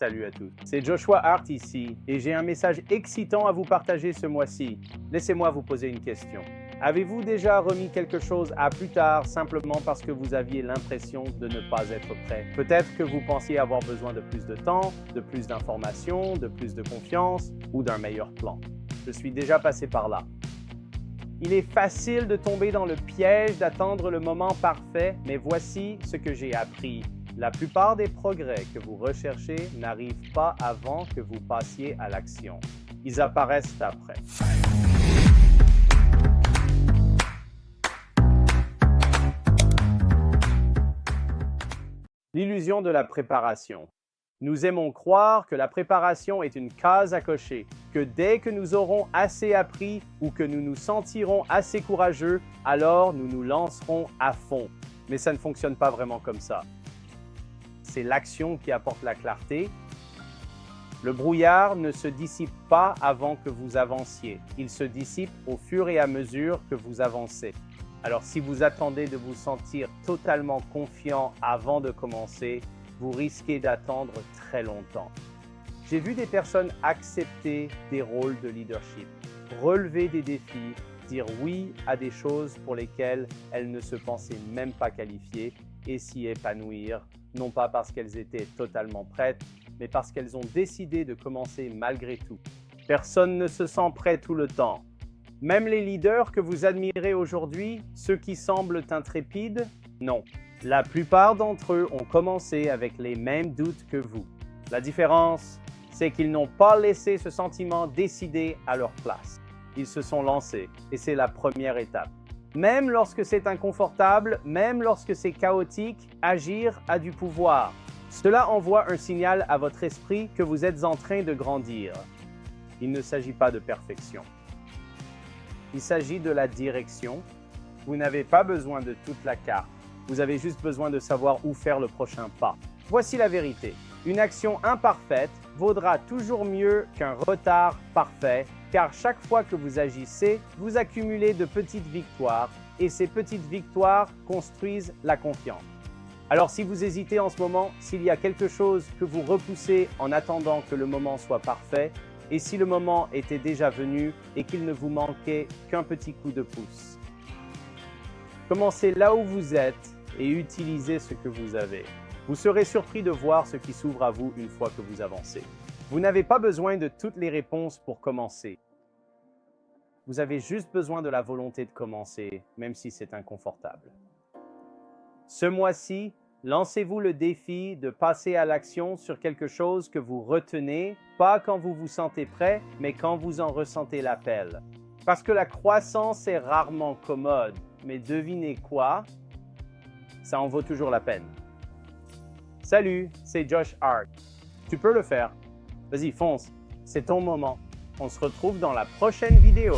Salut à tous, c'est Joshua Hart ici et j'ai un message excitant à vous partager ce mois-ci. Laissez-moi vous poser une question. Avez-vous déjà remis quelque chose à plus tard simplement parce que vous aviez l'impression de ne pas être prêt? Peut-être que vous pensiez avoir besoin de plus de temps, de plus d'informations, de plus de confiance ou d'un meilleur plan. Je suis déjà passé par là. Il est facile de tomber dans le piège d'attendre le moment parfait, mais voici ce que j'ai appris. La plupart des progrès que vous recherchez n'arrivent pas avant que vous passiez à l'action. Ils apparaissent après. L'illusion de la préparation. Nous aimons croire que la préparation est une case à cocher, que dès que nous aurons assez appris ou que nous nous sentirons assez courageux, alors nous nous lancerons à fond. Mais ça ne fonctionne pas vraiment comme ça. C'est l'action qui apporte la clarté. Le brouillard ne se dissipe pas avant que vous avanciez. Il se dissipe au fur et à mesure que vous avancez. Alors si vous attendez de vous sentir totalement confiant avant de commencer, vous risquez d'attendre très longtemps. J'ai vu des personnes accepter des rôles de leadership, relever des défis, dire oui à des choses pour lesquelles elles ne se pensaient même pas qualifiées et s'y épanouir, non pas parce qu'elles étaient totalement prêtes, mais parce qu'elles ont décidé de commencer malgré tout. Personne ne se sent prêt tout le temps. Même les leaders que vous admirez aujourd'hui, ceux qui semblent intrépides, non. La plupart d'entre eux ont commencé avec les mêmes doutes que vous. La différence, c'est qu'ils n'ont pas laissé ce sentiment décider à leur place. Ils se sont lancés et c'est la première étape. Même lorsque c'est inconfortable, même lorsque c'est chaotique, agir a du pouvoir. Cela envoie un signal à votre esprit que vous êtes en train de grandir. Il ne s'agit pas de perfection. Il s'agit de la direction. Vous n'avez pas besoin de toute la carte. Vous avez juste besoin de savoir où faire le prochain pas. Voici la vérité. Une action imparfaite vaudra toujours mieux qu'un retard parfait, car chaque fois que vous agissez, vous accumulez de petites victoires et ces petites victoires construisent la confiance. Alors si vous hésitez en ce moment, s'il y a quelque chose que vous repoussez en attendant que le moment soit parfait, et si le moment était déjà venu et qu'il ne vous manquait qu'un petit coup de pouce. Commencez là où vous êtes et utilisez ce que vous avez. Vous serez surpris de voir ce qui s'ouvre à vous une fois que vous avancez. Vous n'avez pas besoin de toutes les réponses pour commencer. Vous avez juste besoin de la volonté de commencer, même si c'est inconfortable. Ce mois-ci, lancez-vous le défi de passer à l'action sur quelque chose que vous retenez, pas quand vous vous sentez prêt, mais quand vous en ressentez l'appel. Parce que la croissance est rarement commode, mais devinez quoi? Ça en vaut toujours la peine. Salut, c'est Josh Hart. Tu peux le faire. Vas-y, fonce. C'est ton moment. On se retrouve dans la prochaine vidéo.